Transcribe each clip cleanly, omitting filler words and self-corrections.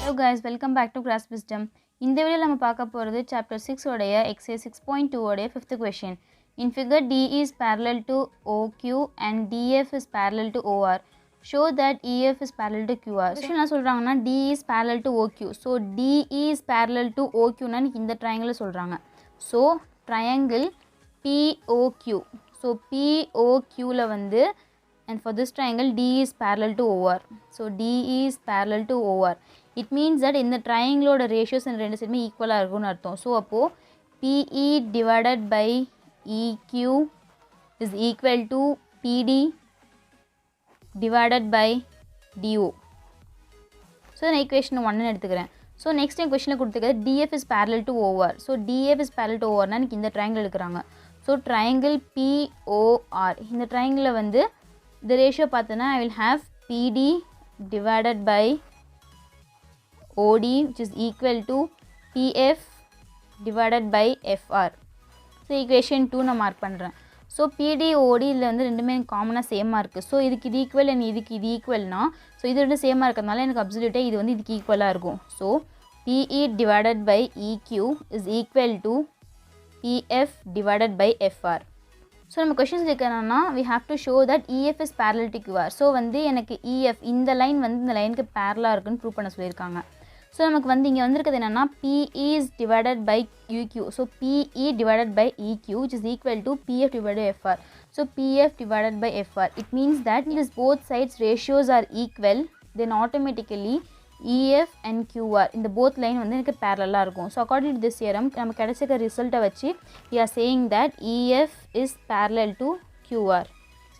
Hello guys, welcome back to Grasp Wisdom. இந்த வீடியோல நம்ம பார்க்க போறது chapter 6 உடைய exercise 6.2 உடைய 5th question. In figure D is parallel to OQ and DF is parallel to OR. Show that EF is parallel to QR. Question என்ன சொல்றாங்கன்னா D is parallel to OQ. So D is parallel to OQ னா இந்த triangle சொல்றாங்க. So triangle POQ. So POQ ல வந்து and for this triangle D is parallel to OR. So D is parallel to OR. It means that in the triangle oda ratios and rendu side equal ah irukonu artham. So appo PE divided by EQ is equal to PD divided by DO. So the equation 1 nu eduthukuren. So next question la kuduthukadhu DF is parallel to OR. So DF is parallel to OR na எனக்கு இந்த triangle எடுக்கறாங்க. So triangle POR. இந்த triangle la வந்து the ratio pathana I will have PD divided by OD which is equal to PF divided by FR. So equation 2 na mark பண்றேன். So PD OD இல்ல வந்து ரெண்டுமே காமனா சேமா இருக்கு. So இதுக்கு இது ஈக்குவல் and இதுக்கு இது ஈக்குவல்னா so இது ரெண்டும் சேமா இருக்கறனால எனக்கு அப்சல்யூட்டா இது வந்து இதுக்கு ஈக்குவலா இருக்கும். So PE divided by EQ is equal to PF divided by FR. So நம்ம questions கேக்குறானா we have to show that EF is parallel to QR. So வந்து எனக்கு EF இந்த லைன் வந்து இந்த லைனுக்கு parallel இருக்குன்னு ப்ரூவ் பண்ண சொல்லிருக்காங்க. So நமக்கு வந்து இங்க வந்திருக்கிறது என்னன்னா PE is divided by EQ. So PE divided by EQ which is equal to PF divided by FR. So PF divided by FR. It means that if both sides ratios are equal then automatically EF and QR in the both line வந்து எனக்கு parallel இருக்கும். So according to this theorem நமக்கு கிடைச்ச ரிசல்ட்ட வச்சு we are saying that EF is parallel to QR.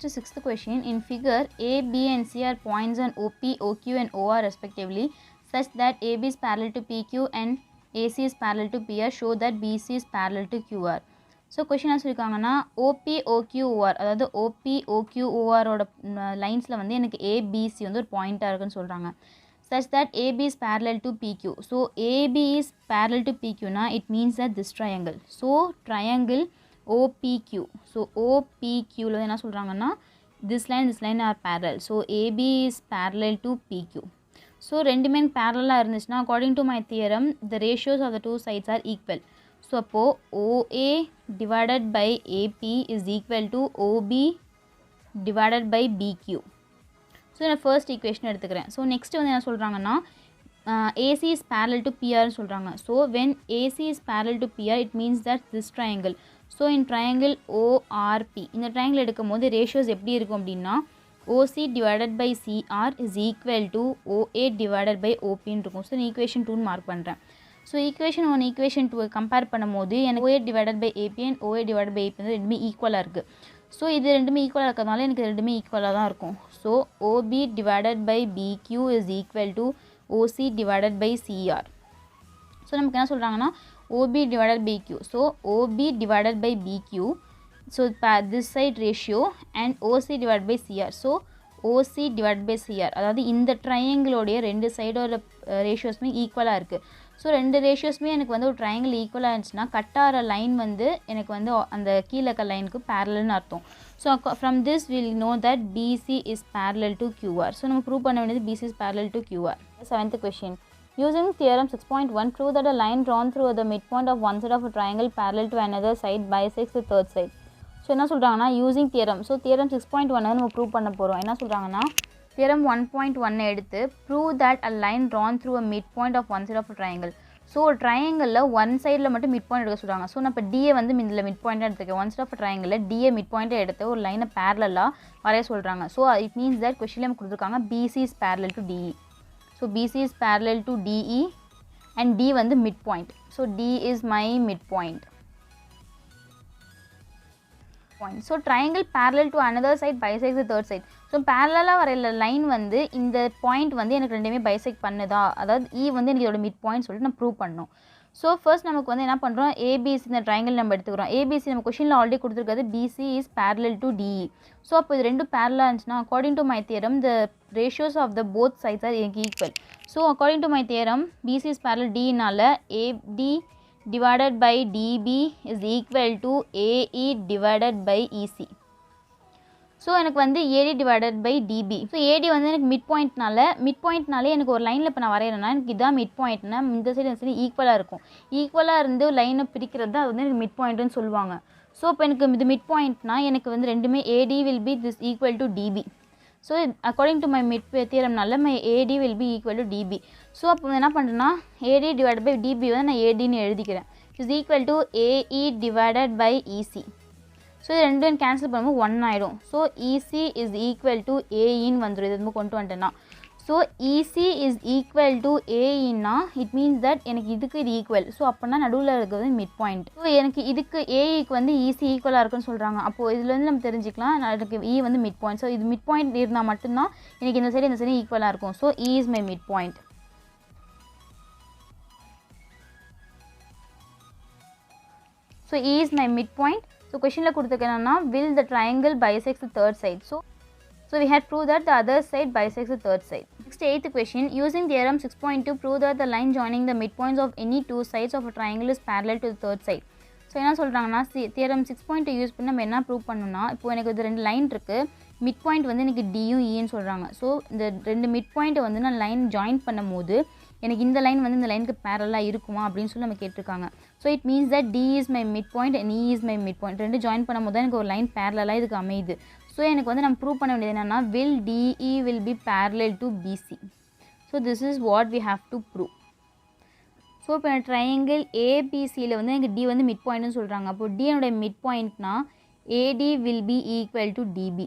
So sixth question, in figure A, B and C are points on OP, OQ and OR respectively such that AB is parallel to PQ and AC is parallel to PR. Show that BC is parallel to QR. So question என்ன சொல்லிருக்காங்கன்னா OP, OQ, OR அதாவது OP, OQ, OR ஓட லைன்ஸ்ல வந்து எனக்கு ABC வந்து ஒரு பாயிண்டா இருக்குன்னு சொல்றாங்க. Such that AB is parallel to PQ. So AB is parallel to PQ na it means that this triangle. So triangle OPQ. So OPQ la enna solranga this line are parallel. So AB is parallel to PQ. So rendume parallel ah irundhuchna according to my theorem the ratios of the two sides are equal. So appo OA divided by AP is equal to OB divided by BQ. So நான் first equation எடுத்துக்கிறேன். So next வந்து என்ன சொல்றாங்கன்னா AC is parallel to PR னு சொல்றாங்க. So when AC is parallel to PR it means that this triangle. So in triangle ORP இந்த triangle எடுக்கும்போது ratios எப்படி இருக்கும் அப்படின்னா OC divided by CR is equal to OA divided by OP னு இருக்கும். So நான் equation 2 னு mark பண்றேன். So equation 1 equation 2 கம்பேர் பண்ணும்போது எனக்கு OA divided by AP and OA divided by AP ரெண்டுமே ஈக்குவலா இருக்கு. So இது ரெண்டுமே ஈக்குவலா இருக்கறதால எனக்கு ரெண்டுமே ஈக்குவலா தான் இருக்கும். So OB divided by BQ is equal to OC divided by CR. So நமக்கு என்ன சொல்றாங்கன்னா OB divided by BQ. So OB divided by BQ. So this side ratio and OC divided by CR. So OC divided by CR அதாவது இந்த triangle உடைய ரெண்டு சைடோட ரேஷியோஸ்மே ஈக்குவலா இருக்கு. So ரெண்டு ரேஷியோஸ்மே எனக்கு வந்து ஒரு ட்ரையாங்கிள் ஈக்குவலாக இருந்துச்சுன்னா கட்டார லைன் வந்து எனக்கு வந்து அந்த கீழே இருக்க லைனுக்கு பேரலல்னு அர்த்தம். So from this will know that PC is parallel to QR. So நம்ம ப்ரூவ் பண்ண வேண்டியது PC is parallel to QR. Seventh question, using theorem 6.1 prove that a line drawn through the midpoint of one side of a triangle parallel to another side bisects the third side. So என்ன சொல்கிறாங்கன்னா using theorem. So theorem 6.1 நம்ம prove பண்ண போகிறோம். என்ன சொல்கிறாங்கன்னா theorem 1.1 எடுத்து prove that a line drawn through a midpoint of one side of a triangle. So ஒரு ட்ரையாங்கிளில் one சைடில் மட்டும் மிட் பாயிண்ட் எடுக்க சொல்கிறாங்க. ஸோ நான் இப்போ டிஏ வந்து இதில் மிட் பாயிண்ட்டாக எடுத்துக்கேன். ஒன் சைட் ஆஃப் ட்ரையாங்கிளில் டிஏ மிட் பாயிண்ட்டாக எடுத்து ஒரு லைனை பேரலாக வரைய சொல்கிறாங்க. ஸோ இட் மீன்ஸ் தட் கொஸ்டின்ல நம்ம கொடுத்துருக்காங்க BC is parallel to DE. So BC is parallel to DE and D வந்து midpoint. So D is my mid point. So triangle parallel to another side bisects the third side. So parallel வரையில line வந்து இந்த point வந்து எனக்கு ரெண்டுமே bisect பண்ணுதா, அதாவது E வந்து எனக்கு இதோட மிட் பாயிண்ட் சொல்லிட்டு நான் ப்ரூவ் பண்ணணும். ஸோ ஃபர்ஸ்ட் நமக்கு வந்து என்ன பண்ணுறோம், ஏபிசி இந்த ட்ரையாங்கிள் நம்ம எடுத்துக்கிறோம். ஏபிசி நம்ம கொஷினில் ஆல்ரெடி கொடுத்துருக்காது BC is parallel to DE. So அப்போ இது ரெண்டும் பேரலாக இருந்துச்சுன்னா according to my theorem the ratios of the both sides are எனக்கு equal. So according to my theorem BC is parallel டினால AD divided by DB is equal to AE divided by EC. So எனக்கு வந்து AD divided by DB. So AD வந்து எனக்கு mid பாயிண்ட்னாலே எனக்கு ஒரு லைனில் இப்போ நான் வரைகிறேன்னா எனக்கு இதான் மிட் பாயிண்ட்னா இந்த சைடு ஈக்குவலாக இருக்கும். ஈக்குவலாக இருந்து லைனை பிரிக்கிறது தான் அது வந்து எனக்கு மிட் பாயிண்ட்டுன்னு சொல்லுவாங்க. ஸோ இப்போ எனக்கு இது மிட் பாயிண்ட்னா எனக்கு வந்து ரெண்டுமே AD will be this equal to DB. So according to my mid தியரம்னால my AD will be equal to DB. So அப்போ என்ன பண்ணுறேன்னா ஏடி டிவைட் பை டிபி வந்து நான் ஏடின்னு எழுதிக்கிறேன். Is equal to AE divided by EC. So இது ரெண்டும் கேன்சல் பண்ணும்போது 1 ஆகிடும். So EC is equal to ஏஇன்னு வந்துடும். இது வந்து கொண்டு வந்துட்டேன்னா so EC is equal to ஏஇன்னா இட் மீன்ஸ் தட் எனக்கு இதுக்கு இது ஈக்குவல். ஸோ அப்போனா நடுவில் இருக்கிறது மிட் பாயிண்ட். ஸோ எனக்கு இதுக்கு ஏஇக்கு வந்து இசி ஈக்குவலாக இருக்குன்னு சொல்கிறாங்க. அப்போது இதுலேருந்து நம்ம தெரிஞ்சிக்கலாம் எனக்கு இ வந்து மிட் பாயிண்ட். ஸோ இது மிட் பாயிண்ட் இருந்தால் மட்டும்தான் எனக்கு இந்த சைடு ஈக்குவலாக இருக்கும். So E is my mid point. So E is my mid point. So கொஷனில் கொடுத்துருக்கேன்னா will the triangle bisects the third side. So we had proved that the other side bisects the third side. Next, 8th question. Using theorem 6.2, prove that the line joining the midpoints of any two sides of a triangle is parallel to the third side. So என்ன சொல்கிறாங்கன்னா theorem 6.2 use பண்ணி நம்ம என்ன prove பண்ணணும்னா இப்போ எனக்கு இது 2 line இருக்குது. மிட் பாயிண்ட் வந்து எனக்கு டியும் ஈன்னு சொல்கிறாங்க. ஸோ இந்த 2 மிட் பாயிண்ட்டை வந்து நான் லைன் ஜாயின் பண்ணும் போது எனக்கு இந்த லைன் வந்து இந்த லைனுக்கு பேரலாக இருக்குமா அப்படின்னு சொல்லி நம்ம கேட்டிருக்காங்க. So it means that D is my mid point and E is my mid point. ரெண்டு ஜாயின் பண்ணும் போது எனக்கு ஒரு லைன் பேரலாக இதுக்கு அமையுது. ஸோ எனக்கு வந்து நம்ம ப்ரூவ் பண்ண வேண்டியது என்னென்னா will DE will be parallel to BC. So this is what we have to prove. So இப்போ ட்ரையாங்கிள் ஏபிசியில் வந்து எனக்கு டி வந்து மிட் பாயிண்ட்னு சொல்கிறாங்க. அப்போது டியோட மிட் பாயிண்ட்னா AD will be equal to DB.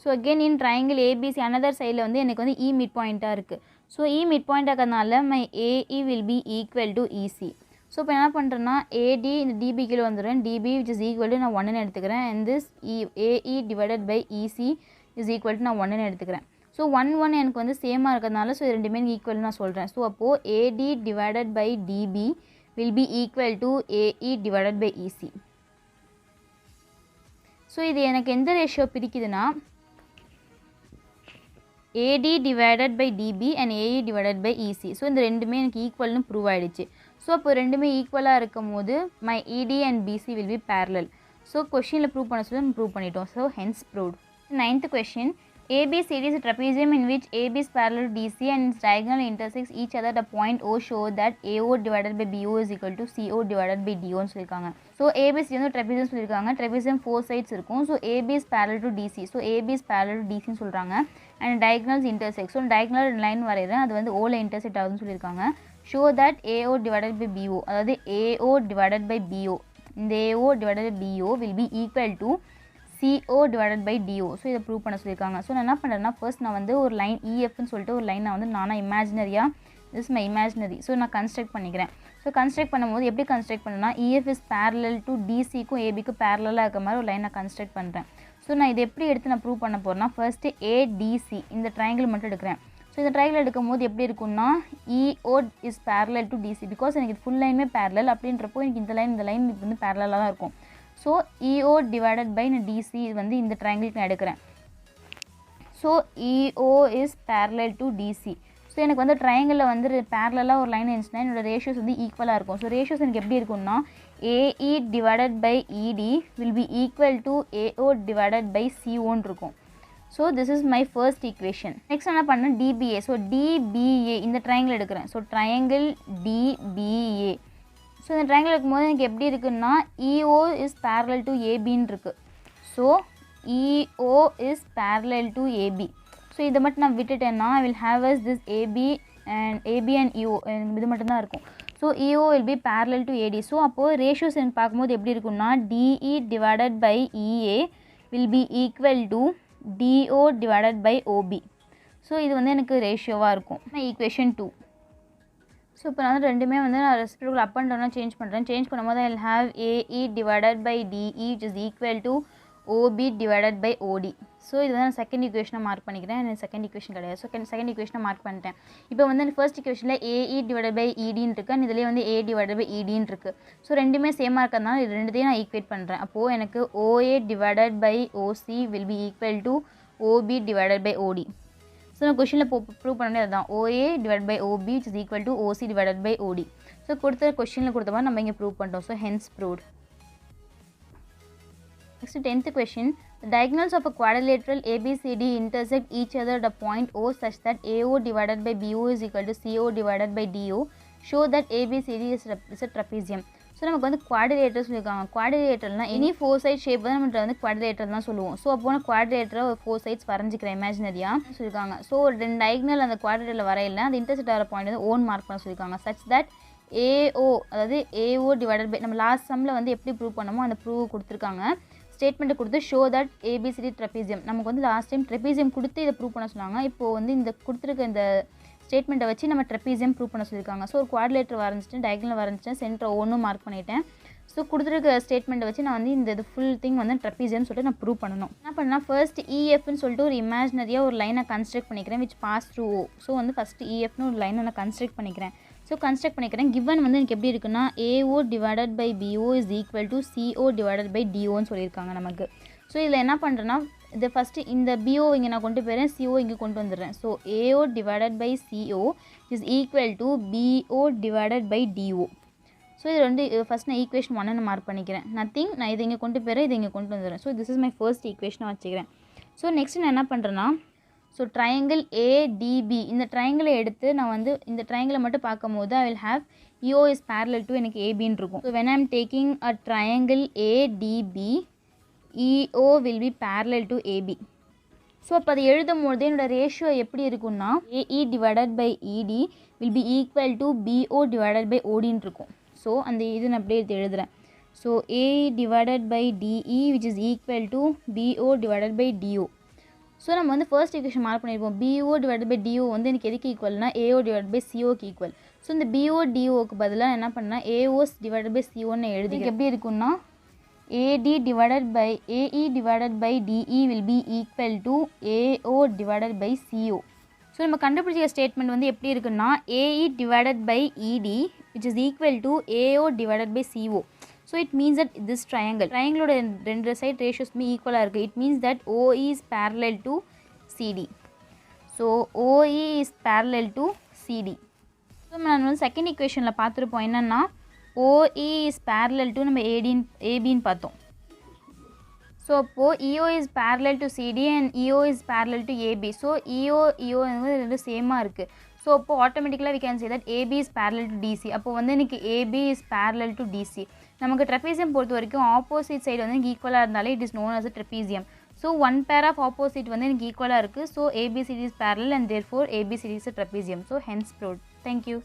So again in triangle ABC another சைடில் வந்து எனக்கு வந்து இ மிட் பாயிண்ட்டாக இருக்குது. ஸோ இ மிட் பாயிண்ட் இருக்கிறதுனால my AE will be equal to EC. So இப்போ என்ன பண்ணுறேன்னா ஏடி இந்த டிபி கீழே வந்துடுறேன். DB which is equal to நான் 1ன்னு எடுத்துக்கிறேன். And this AE divided by EC is equal to நான் 1ன்னு எடுத்துக்கிறேன். ஸோ 1 எனக்கு வந்து சேமாக இருக்கிறதுனால ஸோ இது ரெண்டுமே ஈக்குவல்னு நான் சொல்கிறேன். ஸோ அப்போது AD divided by DB will be equal to AE divided by EC. So இது எனக்கு எந்த ரேஷியோ பிரிக்குதுன்னா AD divided by DB and AE divided by EC. So இந்த ரெண்டுமே எனக்கு ஈக்குவல்னு ப்ரூவ் ஆகிடுச்சு. ஸோ அப்போ ரெண்டுமே ஈக்குவலாக இருக்கும் போது my ED and BC will be parallel. So கொஷினில் ப்ரூவ் பண்ண சொல்லி நம்ம ப்ரூவ் பண்ணிட்டோம். So hence proved. 9th question. ABCD is a trapezium in which AB is parallel to DC and its diagonal intersects each other at a point O. Show that AO divided by BO is equal to CO divided by DO ன்னு சொல்லியிருக்காங்க. So ABC வந்து trapezium சொல்லியிருக்காங்க. Trapezium 4 sides இருக்கும். So AB is parallel to DC. So AB is parallel to DCன்னு சொல்கிறாங்க. And diagonals intersect. So diagonal line வரைகிறேன் அது வந்து ஓவில் இன்டர்செக்ட் ஆகுதுன்னு சொல்லியிருக்காங்க. Show that AO divided by BO அதாவது AO divided by BO இந்த AO divided by BO will be equal to CO divided by DO. So இதை ப்ரூவ் பண்ண சொல்லியிருக்காங்க. ஸோ நான் என்ன பண்ணுறேன்னா ஃபர்ஸ்ட் நான் வந்து ஒரு லைன் EFன்னு சொல்லிட்டு ஒரு லைன் நான் வந்து நானாக இமேஜினரியாக திஸ் மை இமேஜினரி. ஸோ நான் கன்ஸ்ட்ரக்ட் பண்ணிக்கிறேன். ஸோ கன்ஸ்ட்ரக்ட் பண்ணும்போது எப்படி கன்ஸ்ட்ரக்ட் பண்ணேன்னா EF இஸ் parallel to DCக்கும் ABக்கும் பேரலாக இருக்க மாதிரி ஒரு லைன் நான் கன்ஸ்ட்ரக்ட் பண்ணுறேன். ஸோ நான் இதை எப்படி எடுத்து நான் ப்ரூவ் பண்ண போகிறேன்னா ஃபர்ஸ்ட்டு ADC இந்த ட்ரையாங்கிள் மட்டும் எடுக்கிறேன். ஸோ இந்த ட்ரையாங்கிள் எடுக்கும் போது எப்படி இருக்குன்னா EO is parallel to DC because எனக்கு இது ஃபுல் லைனுமே parallel அப்படின்றப்போ எனக்கு இந்த லைன் இது வந்து பேரலாக தான் இருக்கும். So EO divided by DC வந்து இந்த ட்ரையாங்கிளுக்கு நான் எடுக்கிறேன். So EO is parallel to DC. So எனக்கு வந்து ட்ரையாங்கிளில் வந்து பேரலாக ஒரு லைன் இருந்துச்சுன்னா என்னோட ரேஷியோஸ் வந்து ஈக்குவலாக இருக்கும். ஸோ ரேஷியோஸ் எனக்கு எப்படி இருக்கும்னா AE divided by ED will be equal to AO divided by CO இருக்கும். So this is my first equation. Next என்ன பண்ணேன் DBA. ஸோ DBA இந்த ட்ரையாங்கிள் எடுக்கிறேன். So triangle DBA. ஸோ இந்த ட்ரையாங்கிள் இருக்கும்போது எனக்கு எப்படி இருக்குன்னா EO இஸ் parallel to ABன்னு இருக்குது. So EO is parallel to AB. So இதை மட்டும் நான் விட்டுட்டேன்னா I will have as this AB and EO இது மட்டும்தான் இருக்கும். So EO will be parallel to AD. So அப்போது ரேஷியோஸ் எனக்கு பார்க்கும்போது எப்படி இருக்குன்னா DE divided by EA will be equal to DO divided by OB. So இது வந்து எனக்கு ரேஷியோவாக இருக்கும். ஈக்குவேஷன் 2. ஸோ இப்போ நான் ரெண்டுமே வந்து நான் ரெசிப்ரோக்கல் அப் அண்ட் டவுனாக சேஞ்ச் பண்ணுறேன். சேஞ்ச் பண்ணும்போது I will have AE divided by DE which is equal to OB divided by OD. So இது வந்து நான் செகண்ட் ஈக்குவேஷனாக மார்க் பண்ணிக்கிறேன். எனக்கு செகண்ட் ஈக்குவேஷன் கிடையாது. ஸோ செகண்ட் ஈக்குவேஷனாக மார்க் பண்ணிட்டேன். இப்போ வந்து ஃபர்ஸ்ட் ஈக்குவேஷனில் AE divided by EDன்னு இருக்குது அண்ட் இதுலேயே வந்து A divided by EDன்னு இருக்குது. ஸோ ரெண்டுமே சேமாக இருக்கிறதுனால இது ரெண்டுத்தையும் நான் ஈக்குவேட் பண்ணுறேன். அப்போது எனக்கு OA divided by OC will be equal to OB divided by OD. So நான் கொஷனில் ப்ரூவ் பண்ணவே அதுதான் OA divided by OB which is equal to OC divided by OD. So கொடுத்த கொஷனில் கொடுத்த மாதிரி நம்ம இங்கே ப்ரூவ் பண்ணிட்டோம். So hence proved. Next 10th question. The diagonals of a quadrilateral ABCD intersect each other at a point O such that AO divided by BO is equal to CO divided by DO. Show that ABCD is a trapezium. So நமக்கு வந்து quadrilateral சொல்லியிருக்காங்க. குவாட்ரிலேட்டர்னா any 4 side shape தான் நம்ம வந்து quadrilateral தான் சொல்லுவோம். So அப்போ நான் குவாட்ரிலேட்டரை ஒரு 4 சைட்ஸ் வரைஞ்சிக்கிறேன் இமேஜினரியாக சொல்லியிருக்காங்க. ஸோ 2 டயகனல் அந்த குவாட்ரிலேட்டரில் வரையில அந்த இன்டர்செக்ட் ஆகிற பாயிண்ட் வந்து ஓன் மார்க் பண்ண சொல்லியிருக்காங்க. சச் தட் AO அதாவது AO டிவைடட் பை நம்ம லாஸ்ட் சம்மில் வந்து எப்படி ப்ரூவ் பண்ணமோ அந்த ப்ரூவ் கொடுத்துருக்காங்க. ஸ்டேட்மெண்ட்டை கொடுத்து ஷோ தட் ABCD ட்ரெபீசியம். நமக்கு வந்து லாஸ்ட் டைம் ட்ரெபீசியம் கொடுத்து இதை ப்ரூவ் பண்ண சொன்னாங்க. இப்போது வந்து இந்த கொடுத்துருக்க இந்த ஸ்டேட்மெண்ட்டை வச்சு நம்ம ட்ரெபீசியம் ப்ரூவ் பண்ண சொல்லியிருக்காங்க. ஸோ ஒரு குவாட்ரிலேட்டர் வரைஞ்சிட்டேன், டயகனல் வரைஞ்சிட்டேன், சென்டர் ஒன்றும் மார்க் பண்ணிட்டேன். ஸோ கொடுத்துருக்க ஸ்டேட்மெண்ட்டை வச்சு நான் வந்து இந்த ஃபுல் திங் வந்து ட்ரெபீசியம்னு சொல்லிட்டு நான் ப்ரூவ் பண்ணணும். என்ன பண்ணால் ஃபர்ஸ்ட் EFன்னு சொல்லிட்டு ஒரு இமேஜினரியாக ஒரு லைனை கன்ஸ்ட்ரக்ட் பண்ணிக்கிறேன் which pass through O. So வந்து ஃபஸ்ட்டு EFன்னு ஒரு லைனை நான் கன்ஸ்ட்ரக்ட் பண்ணிக்கிறேன். ஸோ கன்ஸ்ட்ரக்ட் பண்ணிக்கிறேன். கிவன் வந்து எனக்கு எப்படி இருக்குன்னா AO divided by BO is equal to CO divided by DOன்னு சொல்லியிருக்காங்க நமக்கு. ஸோ இதில் என்ன பண்ணுறேன்னா இது ஃபஸ்ட்டு இந்த BO இங்கே நான் கொண்டு போயிடுறேன், CO இங்கே கொண்டு வந்துடுறேன். So AO divided by CO is equal to BO divided by DO. So இது வந்து ஃபஸ்ட் நான் ஈக்குவேஷன் 1 மார்க் பண்ணிக்கிறேன். நத்திங், நான் இதை இங்கே கொண்டு போயிடுறேன், இதை இங்கே கொண்டு வந்துடுறேன். So this is my first ஈக்குவேஷனை வச்சுக்கிறேன். ஸோ நெக்ஸ்ட் நான் என்ன பண்ணுறேன்னா ஸோ ட்ரையாங்கிள் ADB இந்த ட்ரையாங்கிளை எடுத்து நான் வந்து இந்த ட்ரையாங்கிளை மட்டும் பார்க்கும் போது I will have EO is parallel to எனக்கு ABன்னு இருக்கும். So when I am taking a triangle ADB EO will be parallel to AB. So அப்போ அதை எழுதும் போது என்னோட ரேஷியோ எப்படி இருக்குன்னா AE divided by ED will be equal to BO divided by ODன்னு இருக்கும். ஸோ அந்த இது நான் அப்படியே எடுத்து எழுதுகிறேன். So AE divided by DE which is equal to BO divided by DO. So நம்ம வந்து ஃபர்ஸ்ட் ஈக்குவேஷன் மார்க் பண்ணியிருப்போம். BO டிவைட் பை DO வந்து எனக்கு எதுக்கு ஈக்குவல்னா AO டிவைட் பை COக்கு ஈக்குவல். ஸோ இந்த BO DOக்கு பதிலாக என்ன பண்ணால் AOs டிவைட் பை COன்னு எழுதி எப்படி இருக்குன்னா AD divided by AE divided by DE will be equal to AO divided by CO. So நம்ம கண்டுபிடிச்ச ஸ்டேட்மெண்ட் வந்து எப்படி இருக்குன்னா AE divided by ED which is equal to AO divided by CO. So it means that this triangleோட ரெண்டு side ரேஷியோஸ்மே ஈக்குவலாக இருக்குது. It means that OE is parallel to CD. So OE is parallel to CD. So நான் வந்து second ஈக்குவேஷனில் பார்த்துருப்போம் என்னென்னா OE is parallel to நம்ம ABன்னு பார்த்தோம். ஸோ அப்போது EO is parallel to CD and EO is parallel to AB. So EO வந்து ரெண்டு சேமாக இருக்குது. ஸோ அப்போது ஆட்டோமேட்டிக்கலாக we can say that AB is parallel to DC. அப்போது வந்து எனக்கு AB is parallel to DC. நமக்கு ட்ரெபீசியம் பொறுத்த வரைக்கும் ஆப்போசிட் சைடு வந்து எனக்கு ஈக்குவலாக இருந்தாலே it is known as a trapezium. So one pair of opposite வந்து எனக்கு ஈக்குவலாக இருக்குது. So ABCD is parallel and therefore ABCD is a trapezium. So hence proved. Thank you.